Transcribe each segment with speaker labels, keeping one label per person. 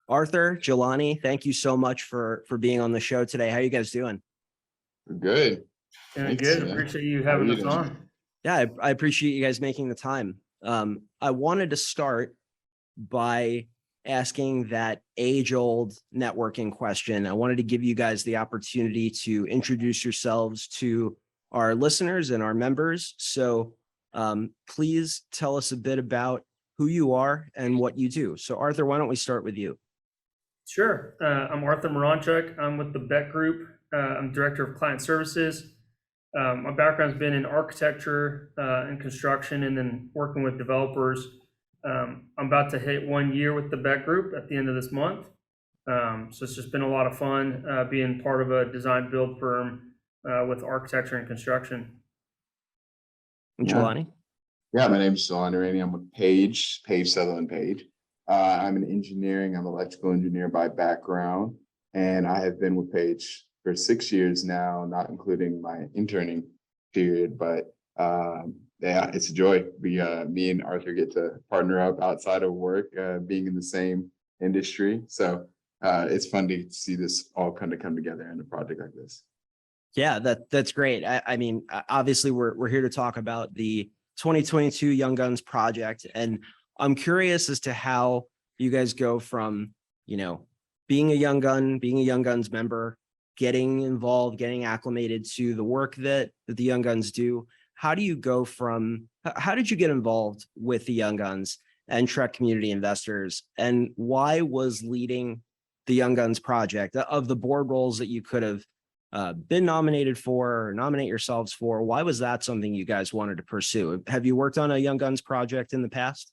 Speaker 1: Arthur, Jelani, thank you so much for being on the show today. How are you guys doing?
Speaker 2: Good.
Speaker 3: Doing
Speaker 2: Thanks,
Speaker 3: good.
Speaker 2: man.
Speaker 3: Appreciate you
Speaker 2: How are
Speaker 3: having
Speaker 2: you
Speaker 3: us
Speaker 2: doing?
Speaker 3: on.
Speaker 1: Yeah, I appreciate you guys making the time. I wanted to start by asking that age-old networking question. I wanted to give you guys the opportunity to introduce yourselves to our listeners and our members. So please tell us a bit about who you are and what you do. So Arthur, why don't we start with you?
Speaker 3: Sure. I'm Arthur Mironchuk. I'm with the Beck Group. I'm Director of Client Services. My background's been in architecture and construction, and then working with developers. I'm about to hit 1 year with the Beck Group at the end of this month. So it's just been a lot of fun being part of a design build firm with architecture and construction.
Speaker 1: And
Speaker 2: Yeah.
Speaker 1: Jelani?
Speaker 2: Yeah, my name is Jelani Rainey. I'm with Southerland Page. I'm an engineering, I'm an electrical engineer by background, and I have been with Page for 6 years now, not including my interning period, but yeah, it's a joy. Me and Arthur get to partner up outside of work, being in the same industry. So it's fun to see this all kind of come together in a project like this.
Speaker 1: Yeah, that's great. I mean, obviously we're here to talk about the 2022 Young Guns project, and I'm curious as to how you guys go from, being a Young Guns member, getting involved, getting acclimated to the work that the Young Guns do. How did you get involved with the Young Guns and Trek Community Investors, and why was leading the Young Guns project, of the board roles that you could have been nominated for or nominate yourselves for, why was that something you guys wanted to pursue? Have you worked on a Young Guns project in the past?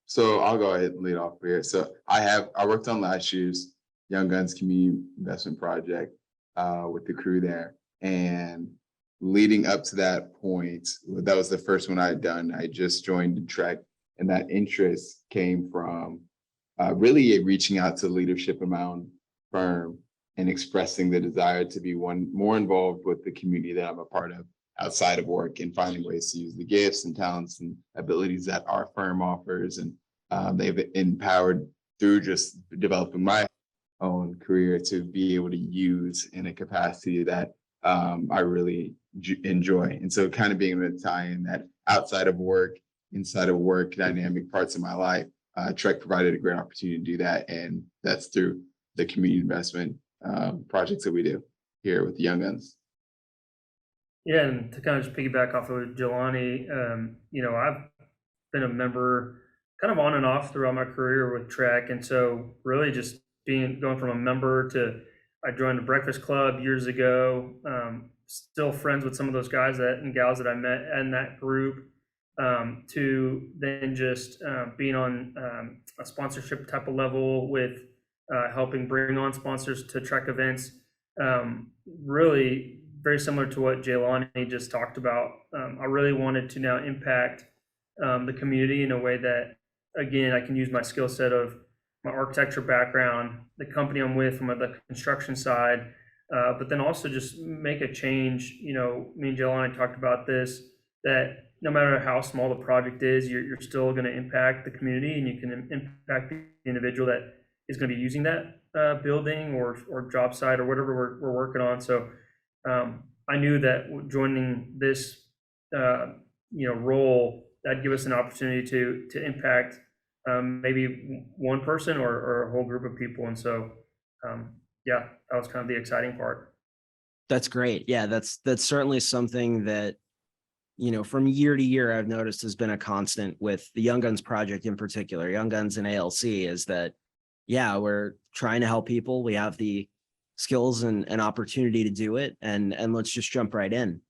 Speaker 2: So I'll go ahead and lead off here. So I worked on last year's Young Guns Community Investment Project with the crew there. And leading up to that point, that was the first one I had done. I just joined Trek, and that interest came from really reaching out to leadership in my own firm and expressing the desire to be more involved with the community that I'm a part of outside of work, and finding ways to use the gifts and talents and abilities that our firm offers. And they've empowered through just developing my own career to be able to use in a capacity that I really enjoy. And so kind of being able to tie in that outside of work, inside of work dynamic parts of my life, Trek provided a great opportunity to do that. And that's through the community investment projects that we do here with the Young Guns.
Speaker 3: Yeah, and to kind of just piggyback off of Jelani, I've been a member kind of on and off throughout my career with Trek, and so really just going from a member to, I joined the Breakfast Club years ago. Still friends with some of those guys and gals that I met in that group. To then just being on a sponsorship type of level with helping bring on sponsors to Trek events. Really very similar to what Jelani just talked about. I really wanted to now impact the community in a way that, again, I can use my skill set of my architecture background, the company I'm with from the construction side, but then also just make a change. Me and Jelani talked about this, that no matter how small the project is, you're still going to impact the community, and you can impact the individual that is going to be using that building or job site or whatever we're working on. So I knew that joining this role, that'd give us an opportunity to impact maybe one person or a whole group of people. And so yeah, that was kind of the exciting part.
Speaker 1: That's great. Yeah, that's certainly something that, from year to year, I've noticed has been a constant with the Young Guns project in particular, Young Guns and ALC, is that, yeah, we're trying to help people. We have the skills and opportunity to do it. And let's just jump right in.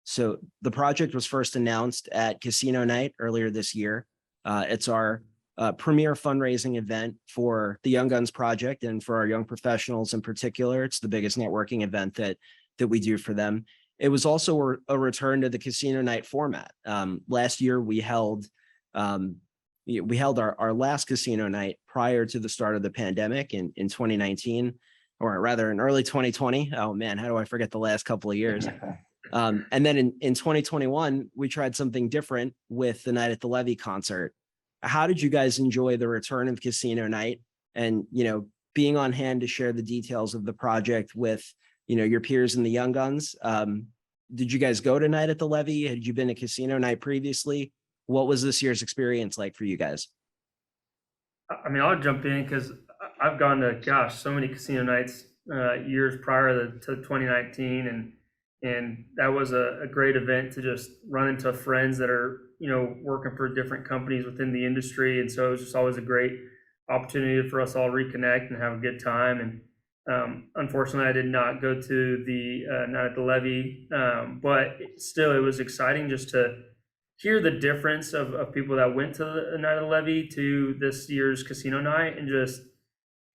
Speaker 1: So the project was first announced at Casino Night earlier this year. It's our premier fundraising event for the Young Guns project and for our young professionals in particular. It's the biggest networking event that we do for them. It was also a return to the Casino Night format. Last year we held our last Casino Night prior to the start of the pandemic in 2019, or rather in early 2020. Oh man, how do I forget the last couple of years? And then in 2021, we tried something different with the Night at the Levee concert. how did you guys enjoy the return of casino night and, being on hand to share the details of the project with, your peers in the Young Guns? Did you guys go to night at the Levee? Had you been to casino night previously? What was this year's experience like for you guys?
Speaker 3: I mean, I'll jump in because I've gone to, gosh, so many casino nights years prior to 2019, and that was a great event to just run into friends that are working for different companies within the industry, and so it was just always a great opportunity for us all to reconnect and have a good time. And unfortunately, I did not go to the night at the Levee, but still, it was exciting just to hear the difference of people that went to the night of the Levee to this year's casino night, and just,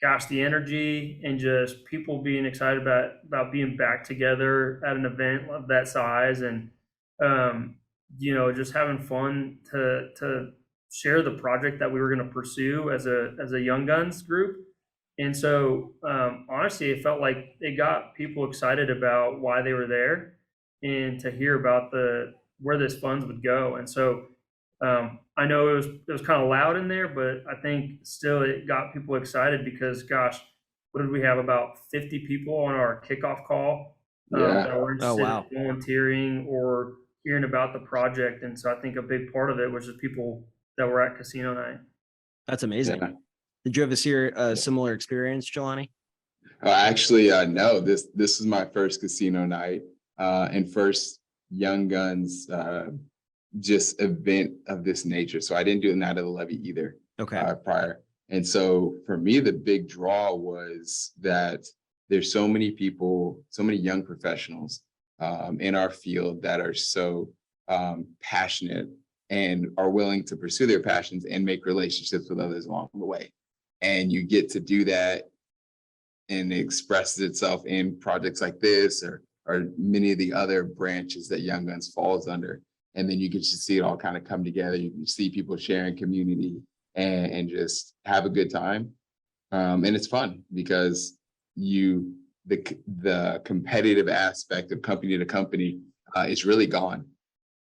Speaker 3: gosh, the energy and just people being excited about being back together at an event of that size, and just having fun to share the project that we were going to pursue as a Young Guns group. And so, honestly, it felt like it got people excited about why they were there and to hear about where this funds would go. And so, I know it was kind of loud in there, but I think still it got people excited because, gosh, what did we have? About 50 people on our kickoff call that were interested
Speaker 1: wow.
Speaker 3: in volunteering or hearing about the project. And so I think a big part of it was just people that were at casino night.
Speaker 1: That's amazing.
Speaker 2: Yeah.
Speaker 1: Did you have a similar experience, Jelani?
Speaker 2: Actually, no, this is my first casino night and first Young Guns just event of this nature. So I didn't do a night of the Levee either prior. And so for me, the big draw was that there's so many people, so many young professionals in our field that are so passionate and are willing to pursue their passions and make relationships with others along the way. And you get to do that, and it expresses itself in projects like this or many of the other branches that Young Guns falls under. And then you get to see it all kind of come together. You can see people sharing community and just have a good time. And it's fun because the competitive aspect of company to company is really gone.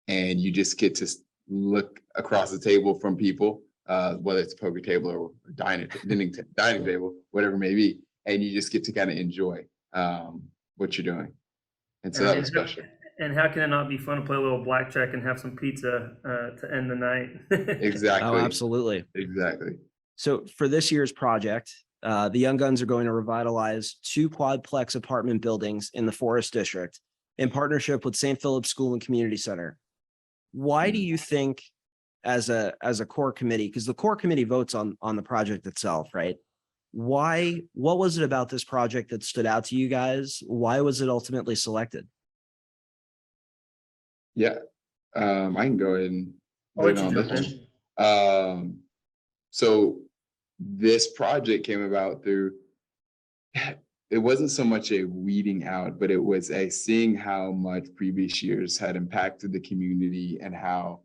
Speaker 2: And you just get to look across the table from people, whether it's a poker table or dining table, whatever it may be. And you just get to kind of enjoy what you're doing. And so that was special.
Speaker 3: And how can it not be fun to play a little blackjack and have some pizza to end the night?
Speaker 2: Exactly.
Speaker 1: Oh, absolutely.
Speaker 2: Exactly.
Speaker 1: So for this year's project, the Young Guns are going to revitalize 2 quadplex apartment buildings in the Forest District in partnership with St. Philip's School and Community Center. Why do you think, as a core committee, because the core committee votes on the project itself, right? What was it about this project that stood out to you guys? Why was it ultimately selected?
Speaker 2: Yeah, I can go ahead and
Speaker 3: I'll let you jump in.
Speaker 2: So this project came about through, it wasn't so much a weeding out, but it was a seeing how much previous years had impacted the community and how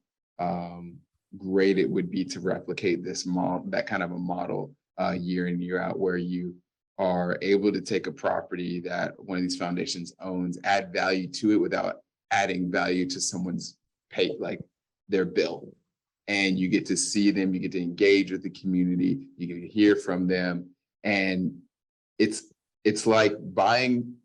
Speaker 2: great it would be to replicate this model, that kind of a model year in, year out, where you are able to take a property that one of these foundations owns, add value to it without adding value to someone's pay, like their bill. And you get to see them, you get to engage with the community, you get to hear from them. And it's like buying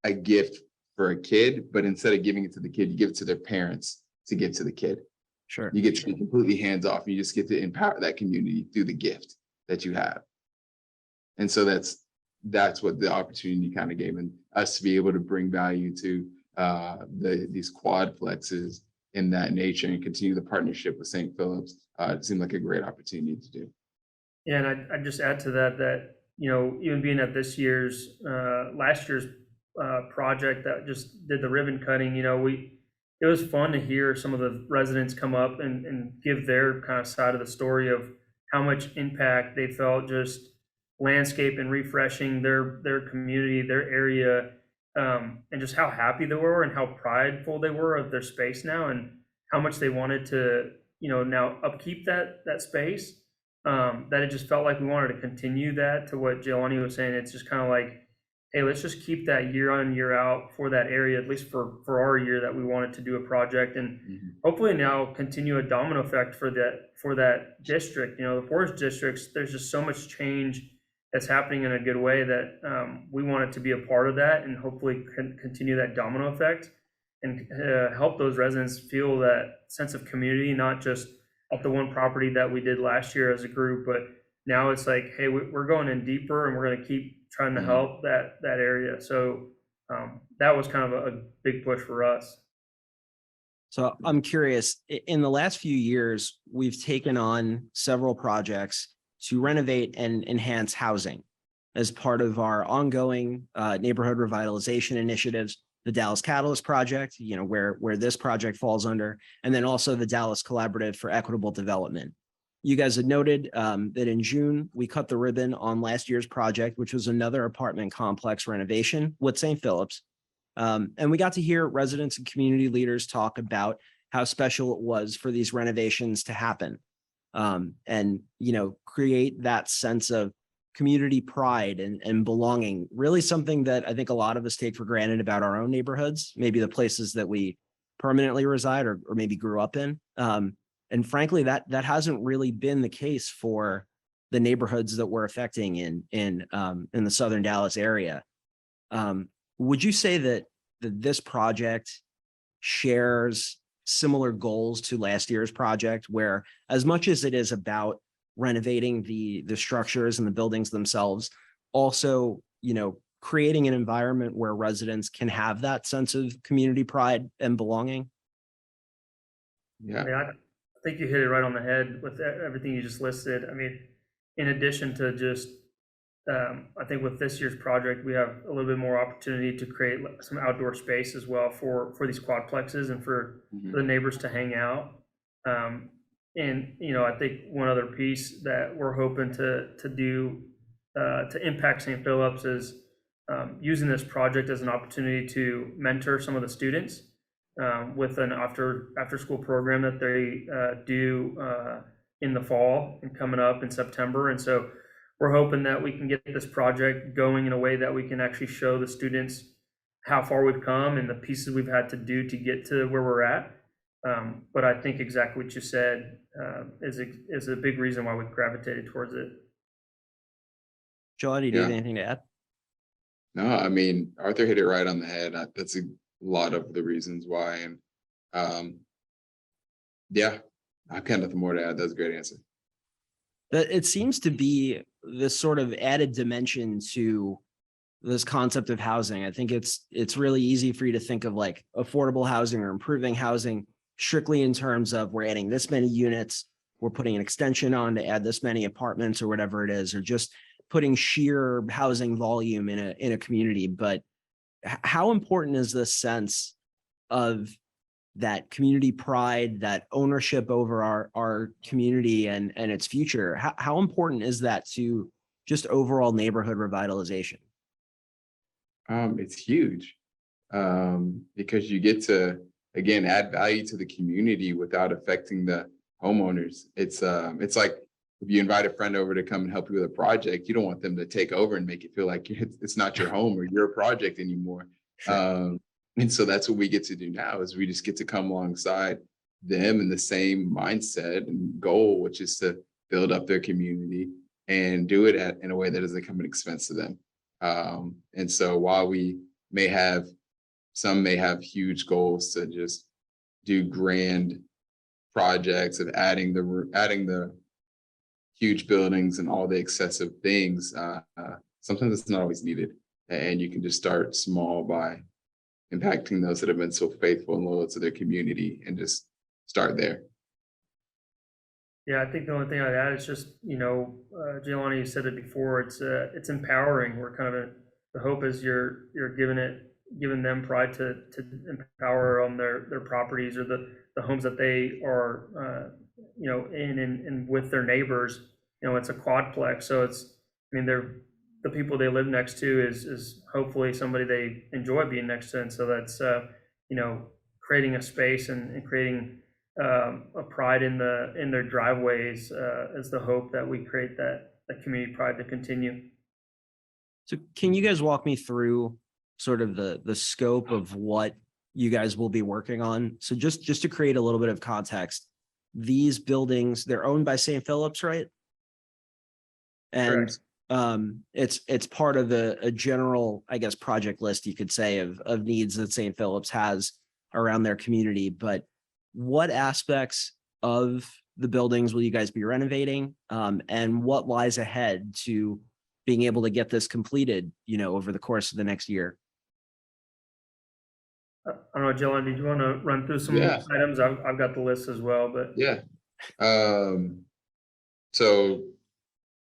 Speaker 2: a gift for a kid, but instead of giving it to the kid, you give it to their parents to give to the kid.
Speaker 1: Sure.
Speaker 2: You get to be completely hands off. You just get to empower that community through the gift that you have. And so that's what the opportunity kind of gave, and us to be able to bring value to these quadplexes in that nature and continue the partnership with St. Philip's. It seemed like a great opportunity to do.
Speaker 3: Yeah, and I'd just add to that even being at this year's last year's project that just did the ribbon cutting, it was fun to hear some of the residents come up and give their kind of side of the story of how much impact they felt just landscape and refreshing their community, their area, and just how happy they were and how prideful they were of their space now, and how much they wanted to now upkeep that space. That it just felt like we wanted to continue that, to what Jelani was saying. It's just kind of like hey, let's just keep that year on, year out for that area, at least for our year that we wanted to do a project, and hopefully now continue a domino effect for that district. You know, the forest districts, there's just so much change that's happening in a good way that we wanted to be a part of that, and hopefully continue that domino effect and help those residents feel that sense of community, not just at the one property that we did last year as a group, but now it's like, hey, we're going in deeper, and we're going to keep trying to help that area. So that was kind of a big push for us.
Speaker 1: So I'm curious, in the last few years, we've taken on several projects to renovate and enhance housing as part of our ongoing neighborhood revitalization initiatives, the Dallas Catalyst Project, you know, where this project falls under, and then also the Dallas Collaborative for Equitable Development. You guys had noted that in June, we cut the ribbon on last year's project, which was another apartment complex renovation with St. Philip's. And we got to hear residents and community leaders talk about how special it was for these renovations to happen, and, you know, create that sense of community pride and belonging, really something that I think a lot of us take for granted about our own neighborhoods, maybe the places that we permanently reside or maybe grew up in. And frankly, that hasn't really been the case for the neighborhoods that we're affecting in the Southern Dallas area. Would you say that this project shares similar goals to last year's project, where as much as it is about renovating the structures and the buildings themselves, also, you know, creating an environment where residents can have that sense of community pride and belonging?
Speaker 2: Yeah.
Speaker 3: I think you hit it right on the head with everything you just listed. I mean, in addition to just, I think with this year's project, we have a little bit more opportunity to create some outdoor space as well for these quadplexes and for the neighbors to hang out. And, you know, I think one other piece that we're hoping to do to impact St. Philip's is using this project as an opportunity to mentor some of the students with an after school program that they do in the fall and coming up in September. And so we're hoping that we can get this project going in a way that we can actually show the students how far we've come and the pieces we've had to do to get to where we're at. But I think exactly what you said is a big reason why we gravitated towards it.
Speaker 1: Jelani, do you have anything to add?
Speaker 2: No, I mean, Arthur hit it right on the head. That's a lot of the reasons why. And yeah, I've got nothing more to add. That's a great answer.
Speaker 1: That it seems to be this sort of added dimension to this concept of housing. I think it's really easy for you to think of like affordable housing or improving housing strictly in terms of we're adding this many units, we're putting an extension on to add this many apartments or whatever it is, or just putting sheer housing volume in a community. But how important is this sense of that community pride, that ownership over our community and its future? How important is that to just overall neighborhood revitalization?
Speaker 2: It's huge because you get to, again, add value to the community without affecting the homeowners. It's like if you invite a friend over to come and help you with a project, you don't want them to take over and make it feel like it's not your home or your project anymore. Sure. And so that's what we get to do now is we just get to come alongside them in the same mindset and goal, which is to build up their community and do it in a way that doesn't come at expense to them. And so while some may have huge goals to just do grand projects of adding the huge buildings and all the excessive things, sometimes it's not always needed. And you can just start small by impacting those that have been so faithful and loyal to their community and just start there.
Speaker 3: Yeah, I think the only thing I'd add is just, you know, Jelani, you said it before, it's empowering. We're kind of the hope is you're giving them pride to empower on their properties or the homes that they are, you know, in and with their neighbors. You know, it's a quadplex, so the people they live next to is hopefully somebody they enjoy being next to, and so that's you know, creating a space and creating a pride in their driveways is the hope that we create that community pride to continue.
Speaker 1: So can you guys walk me through sort of the scope of what you guys will be working on? So just to create a little bit of context, these buildings, they're owned by St. Philip's, right? And it's part of a general, I guess, project list, you could say, of needs that St. Philip's has around their community. But what aspects of the buildings will you guys be renovating? And what lies ahead to being able to get this completed, over the course of the next year?
Speaker 3: I don't know, Jelani, did you want to run through some
Speaker 2: Yeah.
Speaker 3: items? I've got the list as well, but
Speaker 2: Yeah. So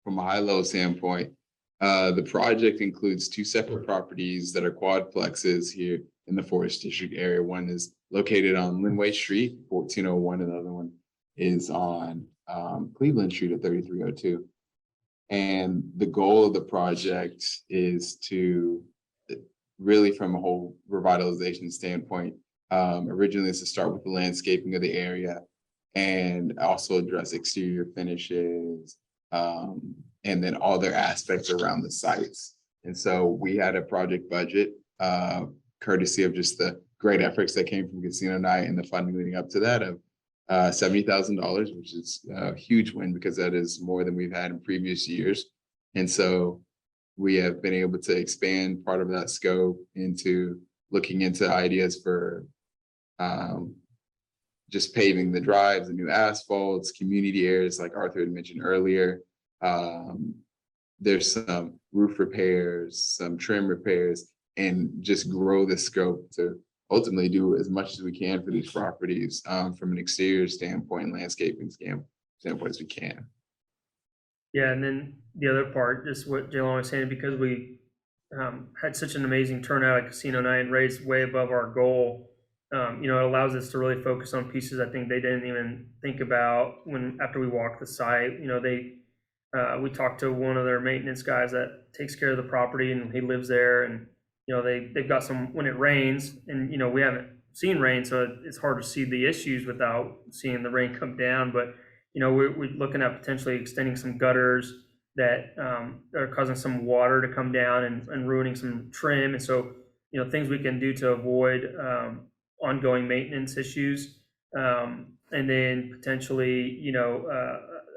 Speaker 2: from a high level standpoint, the project includes two separate properties that are quadplexes here in the Forest District area. One is located on Linway Street, 1401, and the other one is on Cleveland Street at 3302. And the goal of the project is to really, from a whole revitalization standpoint, originally is to start with the landscaping of the area and also address exterior finishes, and then all their aspects around the sites. And so we had a project budget, courtesy of just the great efforts that came from Casino Night and the funding leading up to that, of $70,000, which is a huge win because that is more than we've had in previous years. And so we have been able to expand part of that scope into looking into ideas for just paving the drives, the new asphalts, community areas like Arthur had mentioned earlier. There's some roof repairs, some trim repairs, and just grow the scope to ultimately do as much as we can for these properties, from an exterior standpoint, landscaping standpoint as we can.
Speaker 3: yeah, and then the other part is what Jelani was saying, because we had such an amazing turnout at Casino Night and raised way above our goal. It allows us to really focus on pieces I think they didn't even think about after we walked the site. We talked to one of their maintenance guys that takes care of the property, and he lives there, and they've got some, when it rains, and we haven't seen rain, so it's hard to see the issues without seeing the rain come down. But we're looking at potentially extending some gutters that are causing some water to come down and ruining some trim, and so things we can do to avoid ongoing maintenance issues, and then potentially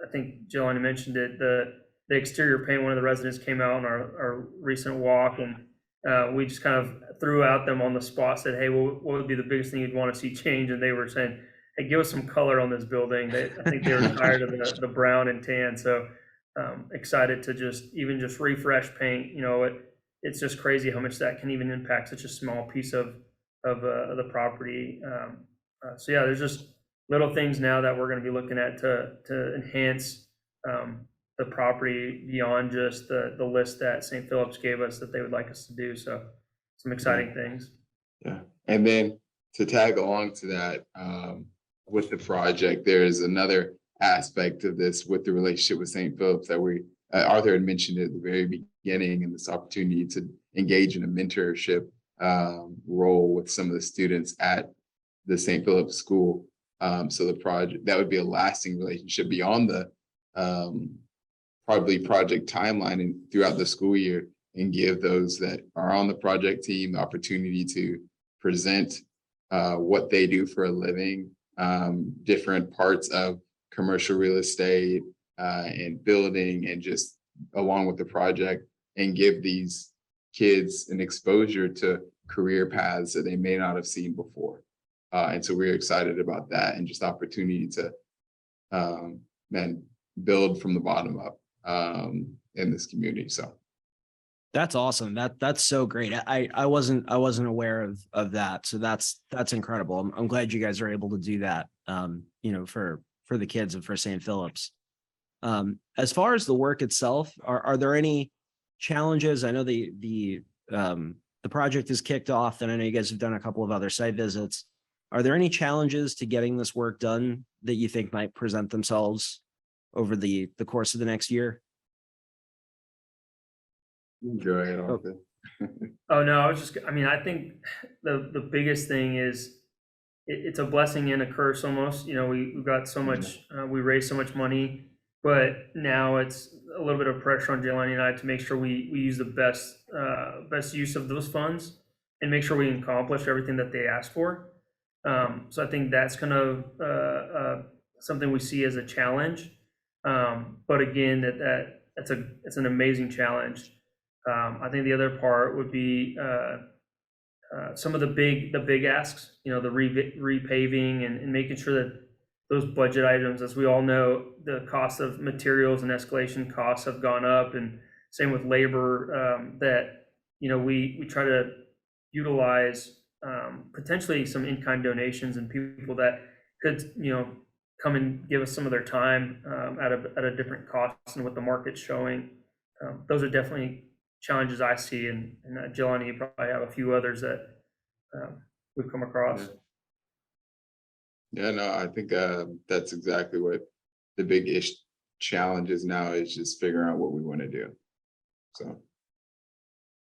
Speaker 3: I think Jelani mentioned it, the exterior paint. One of the residents came out on our recent walk, and we just kind of threw out them on the spot, said, hey, what would be the biggest thing you'd want to see change? And they were saying, hey, give us some color on this building. I think they were tired of the brown and tan. So excited to just refresh paint. It's just crazy how much that can even impact such a small piece of the property. So yeah, there's just little things now that we're going to be looking at to enhance the property beyond just the list that St. Philip's gave us that they would like us to do. So some exciting things.
Speaker 2: Yeah, and then to tag along to that, with the project, there is another aspect of this with the relationship with St. Philip's that Arthur had mentioned at the very beginning, and this opportunity to engage in a mentorship role with some of the students at the St. Philip's School. So the project, that would be a lasting relationship beyond the probably project timeline and throughout the school year, and give those that are on the project team the opportunity to present what they do for a living, different parts of commercial real estate and building, and just along with the project, and give these kids an exposure to career paths that they may not have seen before. And so we're excited about that, and just opportunity to then build from the bottom up in this community. So
Speaker 1: That's awesome. That's so great. I wasn't aware of that. So that's incredible. I'm glad you guys are able to do that. For the kids and for St. Philip's. As far as the work itself, are there any challenges? I know the project is kicked off, and I know you guys have done a couple of other site visits. Are there any challenges to getting this work done that you think might present themselves over the course of the next year?
Speaker 2: enjoy it all.
Speaker 3: Oh no, I think the biggest thing is it's a blessing and a curse almost. We've got so much, we raised so much money but now it's a little bit of pressure on Jelani and I to make sure we use the best use of those funds and make sure we accomplish everything that they ask for. So I think that's kind of something we see as a challenge. But again, it's an amazing challenge. I think the other part would be some of the big asks, the repaving and making sure that those budget items, as we all know, the cost of materials and escalation costs have gone up, and same with labor, that, we try to utilize potentially some in-kind donations and people that could, come and give us some of their time at a different cost and what the market's showing. Those are definitely challenges I see, and Jelani, you probably have a few others that we've come across.
Speaker 2: Yeah, no, I think that's exactly what the big challenge is now, is just figuring out what we want to do. So.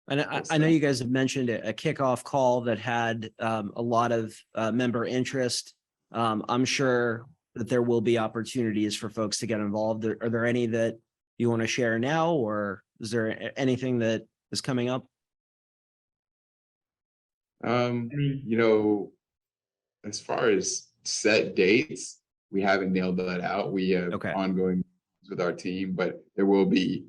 Speaker 1: And I know you guys have mentioned a kickoff call that had a lot of member interest. I'm sure that there will be opportunities for folks to get involved. Are there any that you want to share now, or is there anything that is coming up?
Speaker 2: As far as set dates, we haven't nailed that out. We have ongoing with our team, but there will be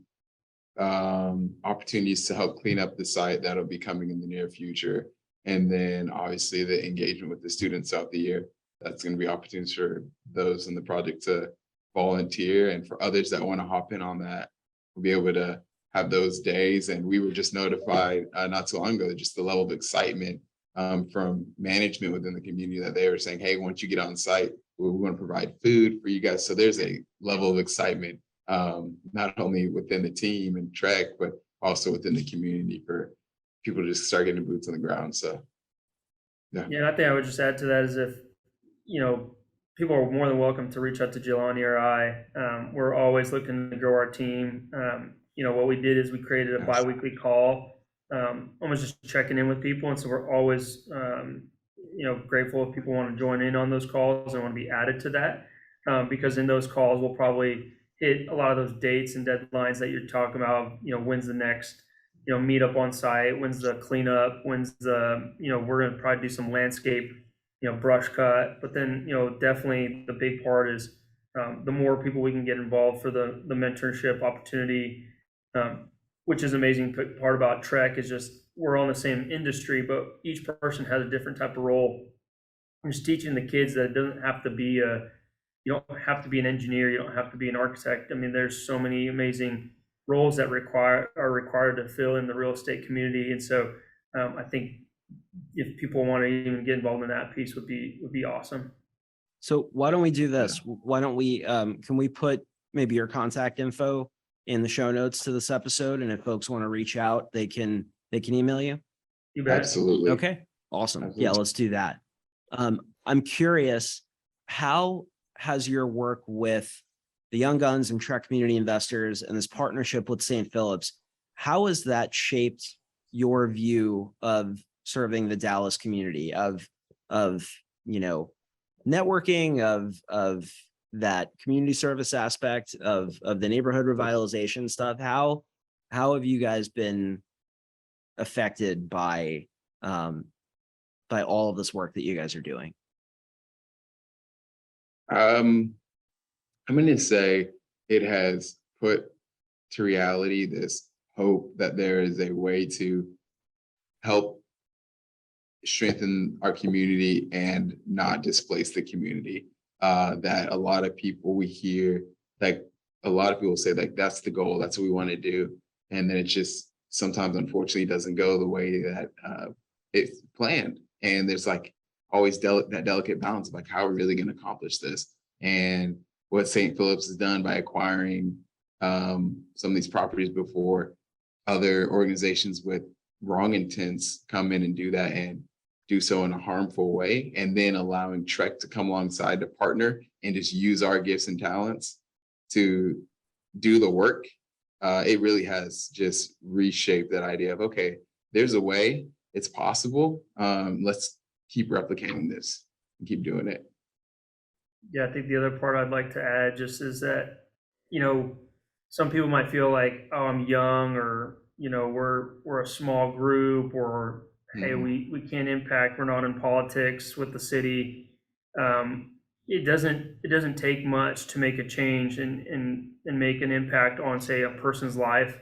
Speaker 2: opportunities to help clean up the site that'll be coming in the near future. And then obviously the engagement with the students throughout the year. That's going to be opportunities for those in the project to volunteer, and for others that want to hop in on that, we'll be able to have those days. And we were just notified not too long ago, just the level of excitement from management within the community, that they were saying, hey, once you get on site, we're going to provide food for you guys. So there's a level of excitement, not only within the team and TREC, but also within the community, for people to just start getting boots on the ground. So, yeah.
Speaker 3: Yeah, and I think I would just add to that is, if, people are more than welcome to reach out to Jelani or I. We're always looking to grow our team. What we did is we created a bi-weekly call, almost just checking in with people. And so we're always, grateful if people want to join in on those calls and want to be added to that. Because in those calls, we'll probably hit a lot of those dates and deadlines that you're talking about. When's the next, meet up on site? When's the cleanup? When's the, we're going to probably do some landscape, brush cut. But then, definitely the big part is the more people we can get involved for the mentorship opportunity, which is amazing part about TREC, is just we're all in the same industry, but each person has a different type of role. I'm just teaching the kids that it doesn't have to be you don't have to be an engineer, you don't have to be an architect. I mean, there's so many amazing roles that are required to fill in the real estate community. And so I think if people want to even get involved in that piece, would be awesome.
Speaker 1: So why don't we do this? Yeah. Why don't we, can we put maybe your contact info in the show notes to this episode? And if folks want to reach out, they can email you.
Speaker 3: You bet.
Speaker 2: Absolutely.
Speaker 1: Okay. Awesome.
Speaker 2: Absolutely.
Speaker 1: Yeah, let's do that. I'm curious, how has your work with the Young Guns and TREC community investors and this partnership with St. Philip's, how has that shaped your view of serving the Dallas community, of networking, of that community service aspect, of the neighborhood revitalization stuff? How have you guys been affected by all of this work that you guys are doing?
Speaker 2: I'm going to say it has put to reality this hope that there is a way to help strengthen our community and not displace the community. That a lot of people, we hear, like, a lot of people say, like, that's the goal, that's what we want to do. And then it just sometimes, unfortunately, doesn't go the way that it's planned. And there's like always that delicate balance of like, how are we really going to accomplish this? And what St. Philip's has done by acquiring some of these properties before other organizations with wrong intents come in and do that, and do so in a harmful way, and then allowing TREC to come alongside to partner and just use our gifts and talents to do the work. It really has just reshaped that idea of, okay, there's a way, it's possible. Let's keep replicating this and keep doing it.
Speaker 3: Yeah, I think the other part I'd like to add just is that, some people might feel like, oh, I'm young, or, we're a small group, or, hey, we can't impact, we're not in politics with the city. It doesn't take much to make a change and make an impact on, say, a person's life.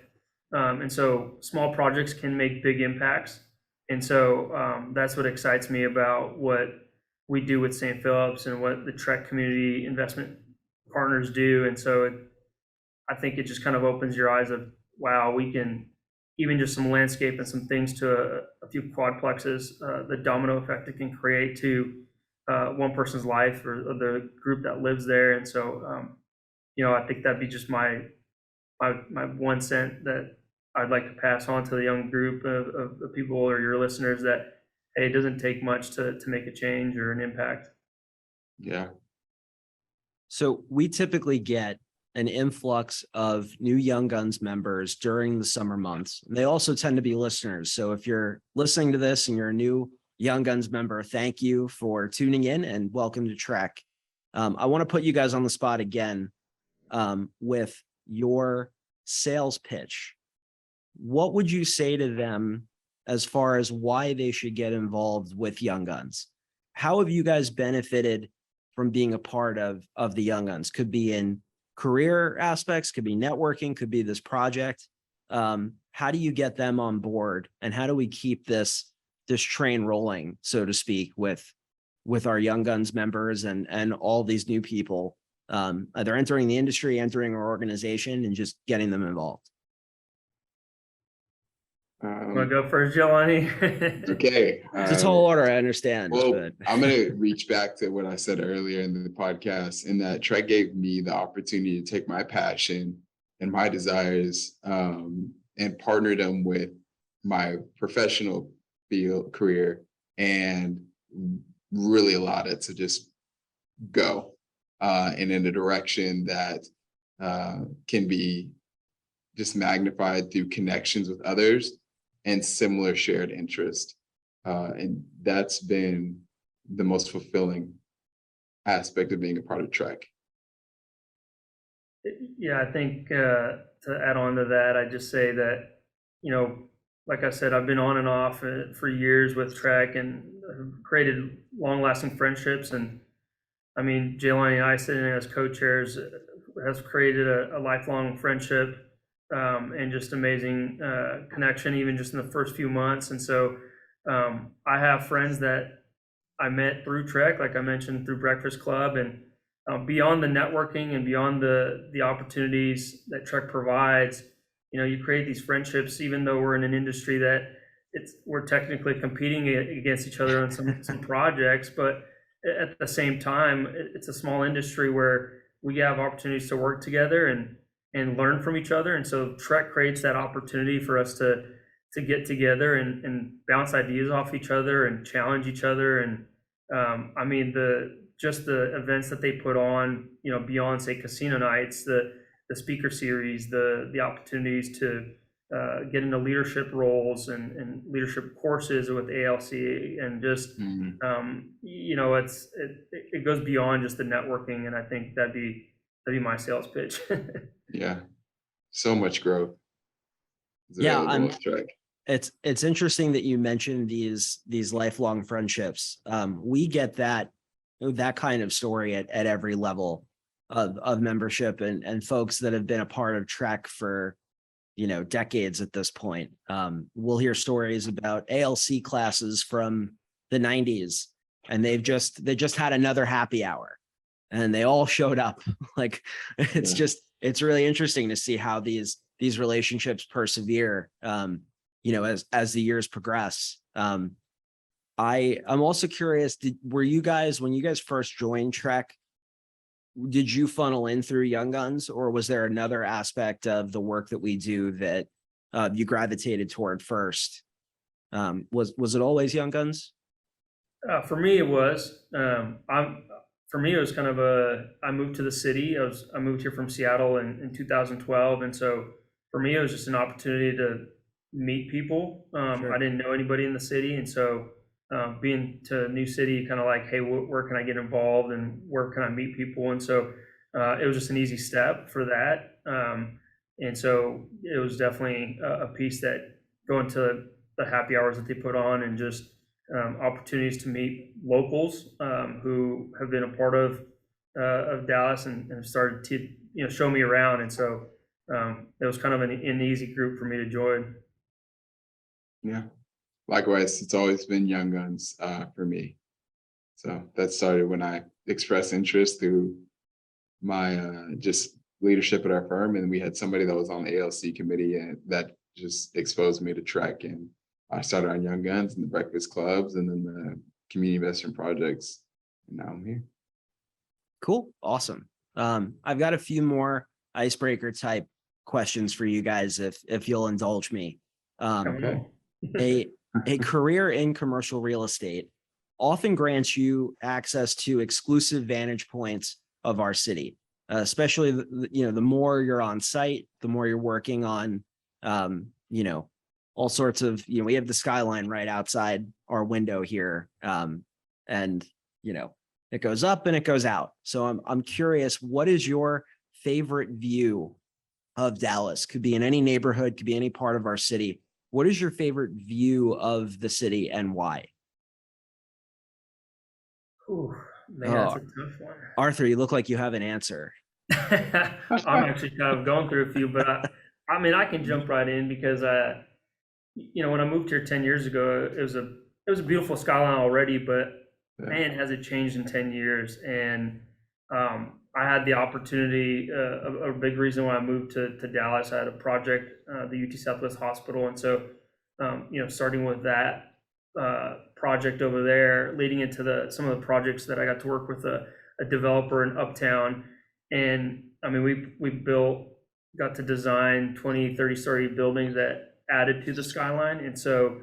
Speaker 3: And so small projects can make big impacts. And so that's what excites me about what we do with St. Philip's and what the TREC community investment partners do. And so I think it just kind of opens your eyes of, wow, we can, even just some landscape and some things to a few quadplexes, the domino effect it can create to one person's life, or the group that lives there. And so, I think that'd be just my 1 cent that I'd like to pass on to the young group of people, or your listeners, that, hey, it doesn't take much to make a change or an impact.
Speaker 2: Yeah.
Speaker 1: So we typically get an influx of new Young Guns members during the summer months. They also tend to be listeners. So if you're listening to this and you're a new Young Guns member, thank you for tuning in and welcome to TREC. I want to put you guys on the spot again with your sales pitch. What would you say to them as far as why they should get involved with Young Guns? How have you guys benefited from being a part of the Young Guns? Could be in career aspects, could be networking, could be this project. How do you get them on board, and how do we keep this train rolling, so to speak, with our Young Guns members and all these new people either entering the industry, entering our organization, and just getting them involved?
Speaker 3: Want to go first, Jelani?
Speaker 2: Okay.
Speaker 1: It's a tall order, I understand.
Speaker 2: Well,
Speaker 1: but
Speaker 2: I'm going to reach back to what I said earlier in the podcast, in that TREC gave me the opportunity to take my passion and my desires and partner them with my professional field career, and really allowed it to just go and in a direction that can be just magnified through connections with others and similar shared interest. And that's been the most fulfilling aspect of being a part of TREC.
Speaker 3: Yeah, I think to add on to that, I just say that, like I said, I've been on and off for years with TREC, and created long-lasting friendships. And I mean, Jelani and I, sitting as co-chairs, has created a lifelong friendship and just amazing connection, even just in the first few months. And so I have friends that I met through TREC, like I mentioned, through Breakfast Club, and beyond the networking and beyond the opportunities that TREC provides, you create these friendships, even though we're in an industry that we're technically competing against each other on some projects, but at the same time, it's a small industry where we have opportunities to work together and learn from each other. And so TREC creates that opportunity for us to get together and bounce ideas off each other and challenge each other. And I mean, the events that they put on, beyond, say, casino nights, the speaker series, the opportunities to get into leadership roles and leadership courses with ALC, and just it goes beyond just the networking. And I think that'd be my sales pitch.
Speaker 2: Yeah, so much growth.
Speaker 1: Yeah, it's interesting that you mentioned these lifelong friendships. We get that kind of story at every level of membership, and folks that have been a part of TREC for decades at this point. We'll hear stories about ALC classes from the 90s, and they just had another happy hour and they all showed up. Like, it's really interesting to see how these relationships persevere as the years progress. I'm also curious, were you guys, when you guys first joined TREC, did you funnel in through Young Guns, or was there another aspect of the work that we do that you gravitated toward first? Was it always Young Guns?
Speaker 3: For me, it was. For me, it was kind of I moved to the city. I moved here from Seattle in 2012, and so for me, it was just an opportunity to meet people.
Speaker 1: Sure.
Speaker 3: I didn't know anybody in the city, and so being to a new city, kind of like, hey, where can I get involved, and where can I meet people? And so it was just an easy step for that. And so it was definitely a piece that going to the happy hours that they put on, and just opportunities to meet locals who have been a part of Dallas, and started to show me around. And so it was kind of an easy group for me to join.
Speaker 2: Yeah. Likewise, it's always been Young Guns for me. So that started when I expressed interest through my just leadership at our firm, and we had somebody that was on the ALC committee, and that just exposed me to Trek. And I started on Young Guns and the Breakfast Clubs, and then the community investment projects, and now I'm here.
Speaker 1: Cool. Awesome. I've got a few more icebreaker type questions for you guys, if you'll indulge me.
Speaker 2: Okay.
Speaker 1: A career in commercial real estate often grants you access to exclusive vantage points of our city, especially the more you're on site, the more you're working on all sorts of, we have the skyline right outside our window here, and it goes up and it goes out. So I'm curious, what is your favorite view of Dallas? Could be in any neighborhood, could be any part of our city. What is your favorite view of the city and why?
Speaker 3: Ooh, man, that's a tough one.
Speaker 1: Arthur, you look like you have an answer.
Speaker 3: I'm actually kind of going through a few, but I mean, I can jump right in because when I moved here 10 years ago, it was a beautiful skyline already, but man, has it changed in 10 years. And I had the opportunity, a big reason why I moved to Dallas. I had a project, the UT Southwest Hospital. And so, starting with that project over there, leading into some of the projects that I got to work with a developer in Uptown. And I mean, we got to design 20, 30-story buildings that added to the skyline. And so,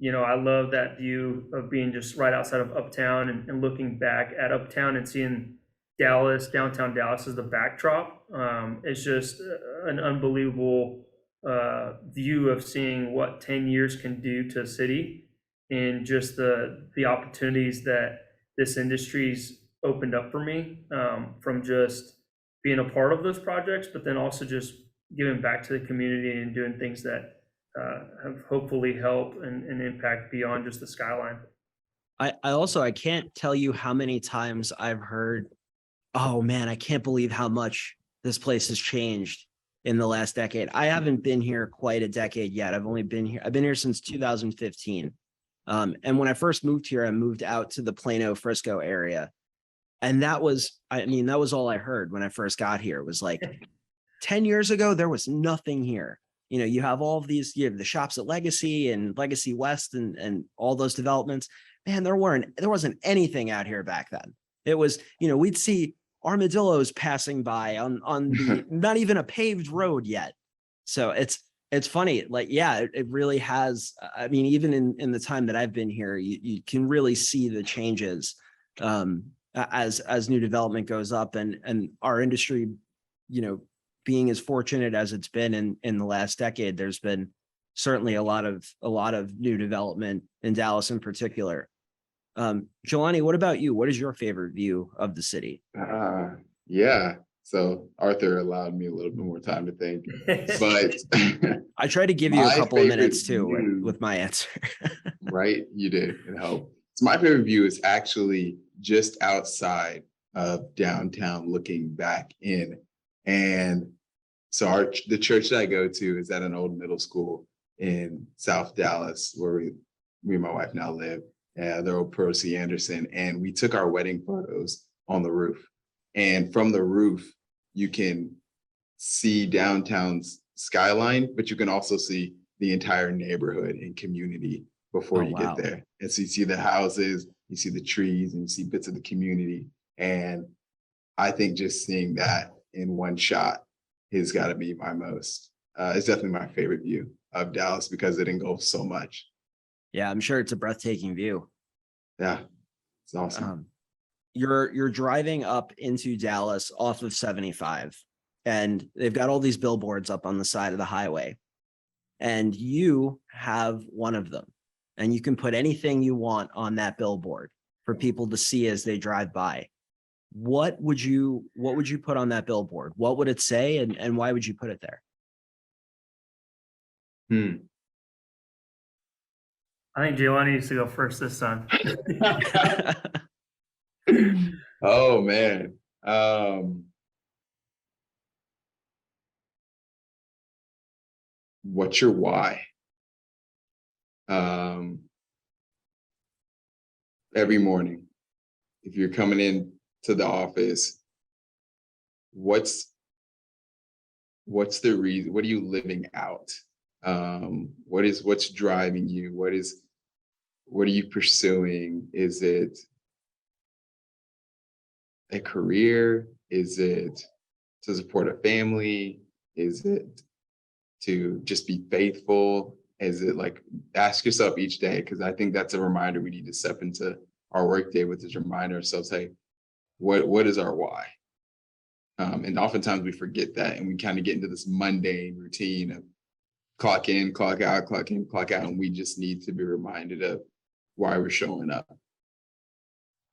Speaker 3: I love that view of being just right outside of Uptown, and looking back at Uptown and seeing Dallas, downtown Dallas, as the backdrop. It's just an unbelievable view of seeing what 10 years can do to a city, and just the opportunities that this industry's opened up for me, from just being a part of those projects, but then also just giving back to the community and doing things that have hopefully helped and impact beyond just the skyline.
Speaker 1: I can't tell you how many times I've heard, oh man, I can't believe how much this place has changed in the last decade. I haven't been here quite a decade yet. I've been here since 2015. And when I first moved here, I moved out to the Plano, Frisco area. And that was all I heard when I first got here. It was like 10 years ago, there was nothing here. You have all of these, you have the shops at Legacy and Legacy West and all those developments. Man, there wasn't anything out here back then. It was, we'd see armadillos passing by on the not even a paved road yet. So it's funny, like, yeah, it really has. I mean, even in the time that I've been here, you can really see the changes as new development goes up, and our industry, being as fortunate as it's been in the last decade. There's been certainly a lot of new development in Dallas in particular. Jelani, what about you? What is your favorite view of the city?
Speaker 2: Yeah. So Arthur allowed me a little bit more time to think, but
Speaker 1: I tried to give you a couple of minutes too with my answer.
Speaker 2: Right, you did. It helped. So my favorite view is actually just outside of downtown, looking back in. And so the church that I go to is at an old middle school in South Dallas, where me and my wife now live. The old Pro C. Anderson, and we took our wedding photos on the roof. And from the roof, you can see downtown's skyline, but you can also see the entire neighborhood and community before you get there. And so you see the houses, you see the trees, and you see bits of the community. And I think just seeing that in one shot has got to be it's definitely my favorite view of Dallas, because it engulfs so much.
Speaker 1: Yeah, I'm sure it's a breathtaking view.
Speaker 2: Yeah, it's awesome.
Speaker 1: You're driving up into Dallas off of 75, and they've got all these billboards up on the side of the highway, and you have one of them, and you can put anything you want on that billboard for people to see as they drive by. what would you put on that billboard? What would it say, and why would you put it there?
Speaker 3: I think Jelani needs to go first this time.
Speaker 2: Oh man. What's your why? Every morning, if you're coming in to the office, what's the reason? What are you living out? What's driving you? What are you pursuing? Is it a career? Is it to support a family? Is it to just be faithful? Is it like, ask yourself each day? Because I think that's a reminder we need to step into our workday with, this reminder ourselves, hey, what is our why? And oftentimes we forget that, and we kind of get into this mundane routine of clock in, clock out, clock in, clock out, and we just need to be reminded of why we're showing up.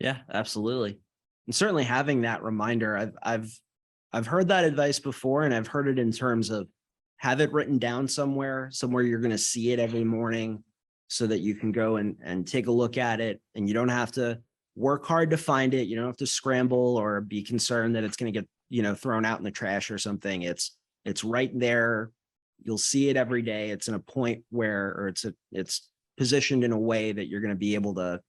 Speaker 1: Yeah, absolutely. And certainly having that reminder, I've heard that advice before, and I've heard it in terms of have it written down somewhere you're going to see it every morning, so that you can go and take a look at it, and you don't have to work hard to find it. You don't have to scramble or be concerned that it's going to get, thrown out in the trash or something. It's right there. You'll see it every day. It's in a point where, or it's positioned in a way that you're going to be able to,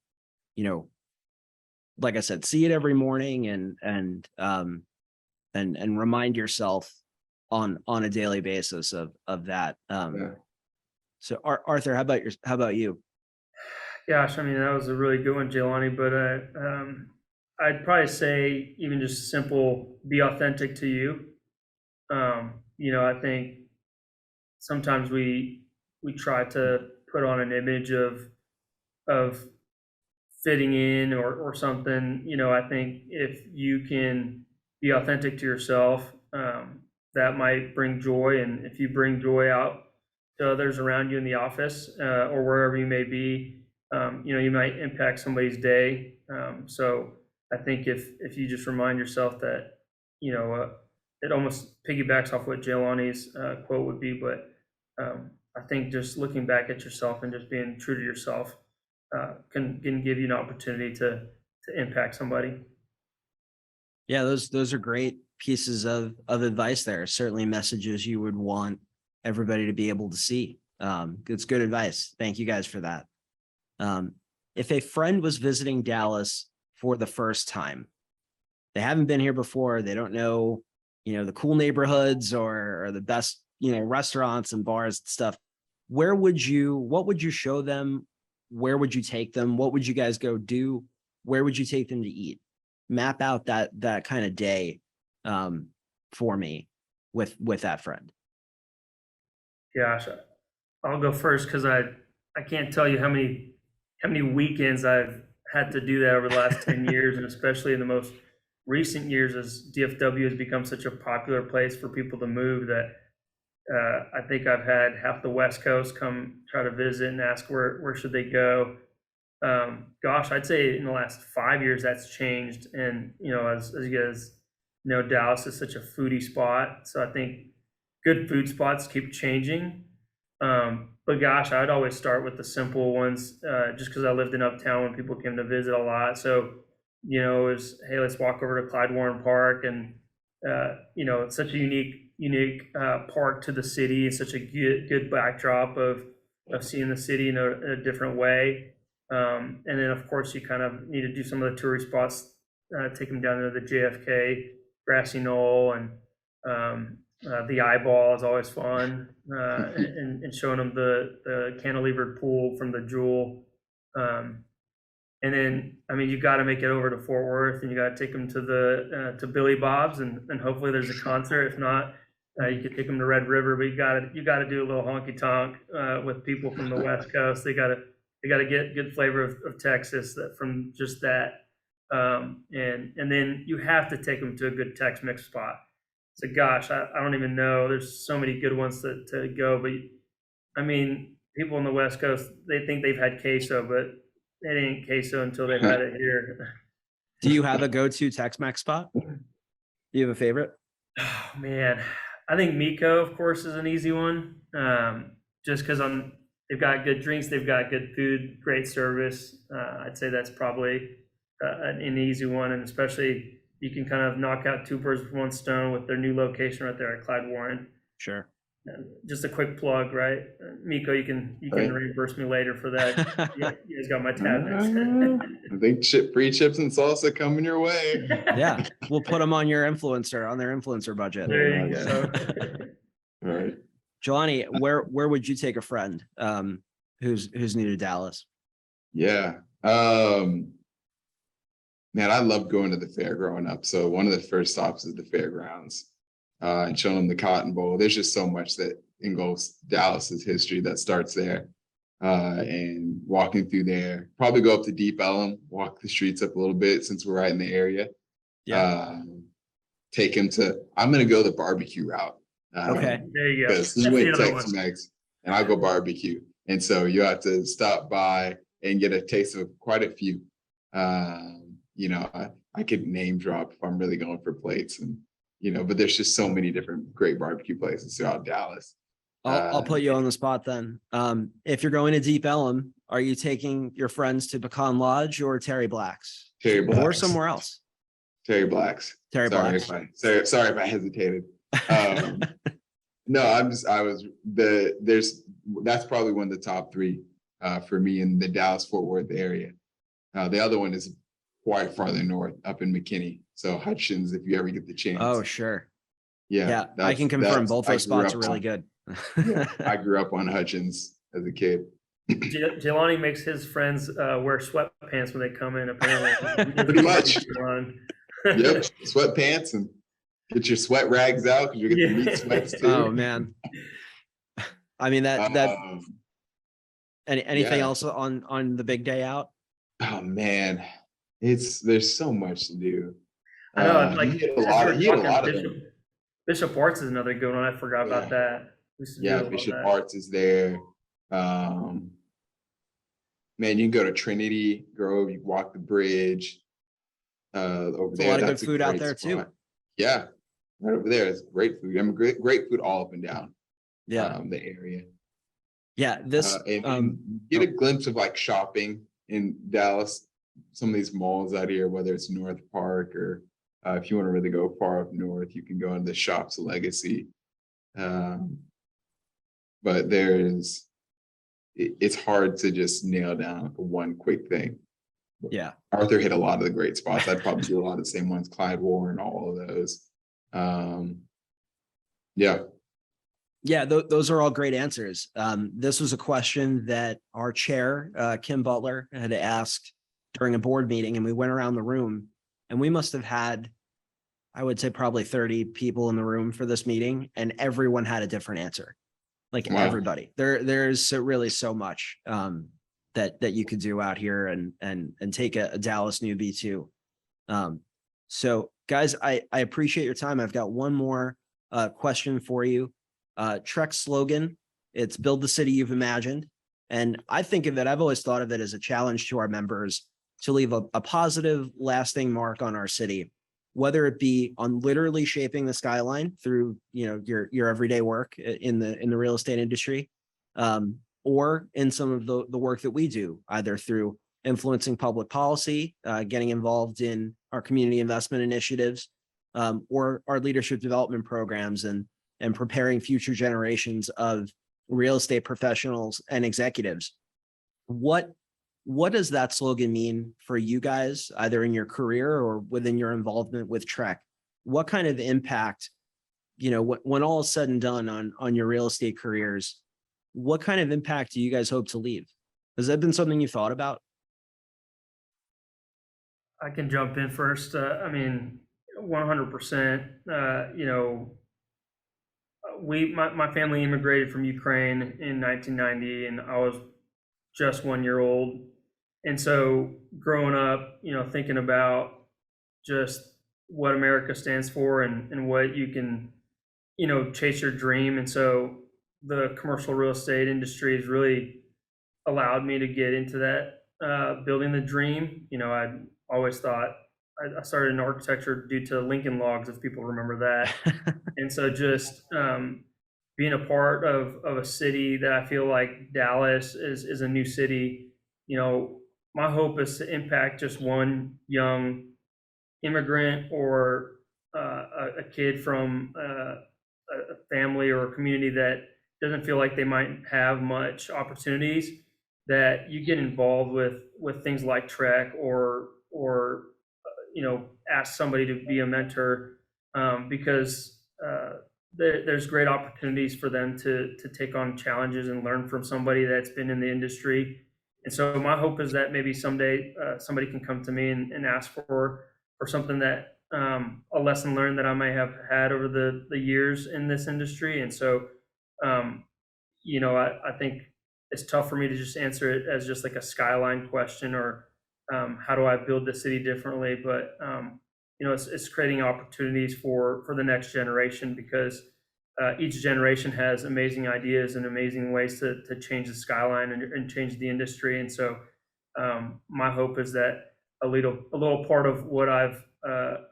Speaker 1: like I said, see it every morning and remind yourself on a daily basis of that.
Speaker 2: Yeah.
Speaker 1: So Arthur, how about you?
Speaker 3: Gosh, I mean, that was a really good one, Jelani, but I'd probably say even just simple, be authentic to you. I think sometimes we try to put on an image of fitting in or something. I think if you can be authentic to yourself, that might bring joy. And if you bring joy out to others around you in the office or wherever you may be, you might impact somebody's day. So I think if you just remind yourself that, it almost piggybacks off what Jelani's quote would be, but I think just looking back at yourself and just being true to yourself can give you an opportunity to impact somebody.
Speaker 1: Yeah, those are great pieces of advice there. Certainly messages you would want everybody to be able to see. It's good advice. Thank you guys for that. If a friend was visiting Dallas for the first time, they haven't been here before, they don't know, the cool neighborhoods or the best, restaurants and bars and stuff. What would you show them? Where would you take them? What would you guys go do? Where would you take them to eat? Map out that kind of day for me with that friend.
Speaker 3: Gosh, I'll go first because I can't tell you how many weekends I've had to do that over the last 10 years, and especially in the most recent years as DFW has become such a popular place for people to move that I think I've had half the West Coast come try to visit and ask where should they go. Gosh, I'd say in the last 5 years that's changed, and as you guys know, Dallas is such a foodie spot, so I think good food spots keep changing. But gosh, I'd always start with the simple ones, just because I lived in Uptown when people came to visit a lot. So, it was, hey, let's walk over to Clyde Warren Park, and it's such a unique park to the city. It's such a good backdrop of seeing the city in a different way. And then of course you kind of need to do some of the tourist spots, take them down to the JFK, Grassy Knoll, and the Eyeball is always fun, and showing them the cantilevered pool from the Jewel. And then, I mean, you got to make it over to Fort Worth, and you got to take them to Billy Bob's, and hopefully there's a concert. If not, you could take them to Red River. But you got to do a little honky tonk with people from the West Coast. They got to get good flavor of Texas from just that. And then you have to take them to a good Tex-Mex spot. So gosh, I don't even know. There's so many good ones to go. But I mean, people on the West Coast, they think they've had queso, but it ain't queso until they've had it here.
Speaker 1: Do you have a go-to Tex-Mex spot? Do you have a favorite?
Speaker 3: Oh man, I think Miko, of course, is an easy one. Just because they've got good drinks, they've got good food, great service. I'd say that's probably an easy one, and especially you can kind of knock out two birds with one stone with their new location right there at Clyde Warren.
Speaker 1: Sure.
Speaker 3: Just a quick plug, right? Miko, you can
Speaker 2: Right.
Speaker 3: reimburse me later for that. You guys got my tab next.
Speaker 2: I think free chips and salsa coming your way.
Speaker 1: Yeah, we'll put them on their influencer budget.
Speaker 3: There you go.
Speaker 2: All right.
Speaker 1: Jelani, where would you take a friend who's new to Dallas?
Speaker 2: Yeah. Man, I loved going to the fair growing up. So one of the first stops is the fairgrounds, and showing them the Cotton Bowl. There's just so much that engulfs Dallas's history that starts there. And walking through there, probably go up to Deep Ellum, walk the streets up a little bit since we're right in the area.
Speaker 1: Yeah.
Speaker 2: Take him I'm going to go the barbecue route.
Speaker 1: Okay.
Speaker 3: There you go.
Speaker 2: Because he went Tex-Mex and I go barbecue. And so you have to stop by and get a taste of quite a few. I could name drop if I'm really going for plates, and but there's just so many different great barbecue places throughout Dallas.
Speaker 1: I'll put you on the spot then. If you're going to Deep Ellum, are you taking your friends to Pecan Lodge or Terry Black's?
Speaker 2: Terry Black's.
Speaker 1: Or somewhere else?
Speaker 2: Terry Black's.
Speaker 1: Terry Black's.
Speaker 2: Sorry if I hesitated. No, that's probably one of the top three for me in the Dallas-Fort Worth area. The other one is quite farther north, up in McKinney. So Hutchins, if you ever get the chance.
Speaker 1: Oh, sure.
Speaker 2: Yeah.
Speaker 1: I can confirm both those spots are really good.
Speaker 2: I grew up on Hutchins as a kid.
Speaker 3: Jelani makes his friends wear sweatpants when they come in, apparently.
Speaker 2: Pretty much. Yep, sweatpants, and get your sweat rags out because you get the meat sweats too.
Speaker 1: Oh man. I mean anything else on the big day out?
Speaker 2: Oh man, there's so much to do.
Speaker 3: I know, like
Speaker 2: he had a lot of them.
Speaker 3: Bishop Arts is another good one. I forgot about that.
Speaker 2: Yeah, Bishop Arts is there. Man, you can go to Trinity Grove, you walk the bridge. Over there,
Speaker 1: a lot of good food out there too.
Speaker 2: Yeah, right over there is great food. I mean, great food all up and down.
Speaker 1: Yeah,
Speaker 2: the area.
Speaker 1: Yeah, this
Speaker 2: and get a glimpse of like shopping in Dallas. Some of these malls out here, whether it's North Park or if you want to really go far up north, you can go into the Shops Legacy. But it's hard to just nail down one quick thing.
Speaker 1: Yeah.
Speaker 2: Arthur hit a lot of the great spots. I'd probably do a lot of the same ones, Clyde Warren, all of those.
Speaker 1: Yeah, those are all great answers. This was a question that our chair, Kim Butler, had asked during a board meeting, and we went around the room, and we must have had, I would say, probably 30 people in the room for this meeting, and everyone had a different answer. Like everybody, there's really so much that you could do out here and take a Dallas newbie too. So guys, I appreciate your time. I've got one more question for you. TREC's slogan, it's build the city you've imagined. And I think of it, I've always thought of it as a challenge to our members to leave a positive, lasting mark on our city, whether it be on literally shaping the skyline through, your everyday work in the real estate industry, or in some of the work that we do, either through influencing public policy, getting involved in our community investment initiatives, or our leadership development programs and preparing future generations of real estate professionals and executives. What does that slogan mean for you guys, either in your career or within your involvement with TREC? What kind of impact, when all is said and done on your real estate careers, what kind of impact do you guys hope to leave? Has that been something you thought about?
Speaker 3: I can jump in first. 100%. My family immigrated from Ukraine in 1990, and I was just 1 year old. And so growing up, thinking about just what America stands for and what you can, chase your dream. And so the commercial real estate industry has really allowed me to get into that, building the dream. I always thought I started in architecture due to Lincoln Logs, if people remember that. And so just being a part of a city that I feel like Dallas is a new city, my hope is to impact just one young immigrant or a kid from a family or a community that doesn't feel like they might have much opportunities, that you get involved with things like Trek or ask somebody to be a mentor, because there's great opportunities for them to take on challenges and learn from somebody that's been in the industry. And so my hope is that maybe someday somebody can come to me and ask for something that a lesson learned that I may have had over the years in this industry. And so I think it's tough for me to just answer it as just like a skyline question or how do I build the city differently? But it's creating opportunities for the next generation, because each generation has amazing ideas and amazing ways to change the skyline and change the industry. And so my hope is that a little part of what I've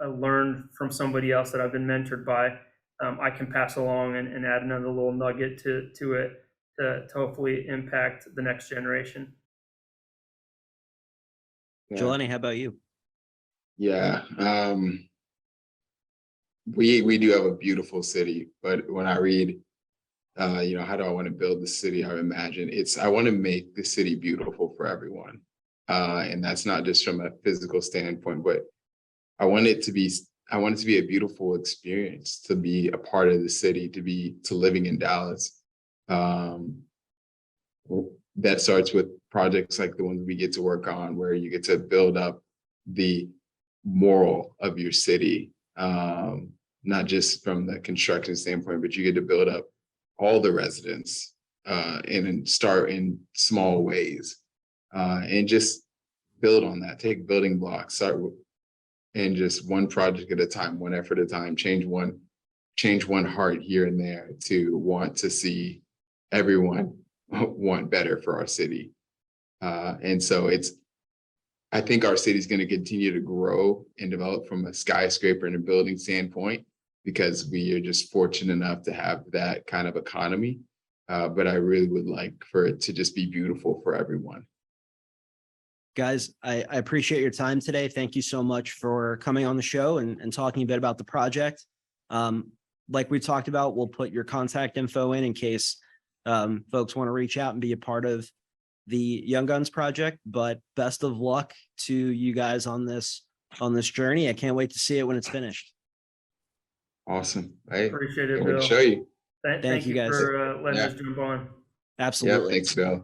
Speaker 3: learned from somebody else that I've been mentored by, I can pass along and add another little nugget to it to hopefully impact the next generation.
Speaker 2: Yeah.
Speaker 1: Jelani, how about you?
Speaker 2: Yeah. We do have a beautiful city, but when I read, how do I want to build the city? I imagine I want to make the city beautiful for everyone. And that's not just from a physical standpoint, but I want it to be a beautiful experience to be a part of the city, to living in Dallas. That starts with projects like the ones we get to work on, where you get to build up the moral of your city, not just from the construction standpoint, but you get to build up all the residents and start in small ways and just build on that. Take building blocks, start and just one project at a time, one effort at a time, change one heart here and there to want to see everyone want better for our city. And so I think our city is going to continue to grow and develop from a skyscraper and a building standpoint, because we are just fortunate enough to have that kind of economy. But I really would like for it to just be beautiful for everyone.
Speaker 1: Guys, I appreciate your time today. Thank you so much for coming on the show and talking a bit about the project. Like we talked about, we'll put your contact info in case folks want to reach out and be a part of the Young Guns project. But best of luck to you guys on this journey. I can't wait to see it when it's finished.
Speaker 2: Awesome. Hey,
Speaker 3: Appreciate it,
Speaker 2: can't wait
Speaker 3: Bill.
Speaker 2: to show you.
Speaker 3: Thank you
Speaker 1: guys
Speaker 3: for letting us jump on.
Speaker 1: Absolutely.
Speaker 2: Yeah, thanks, Bill.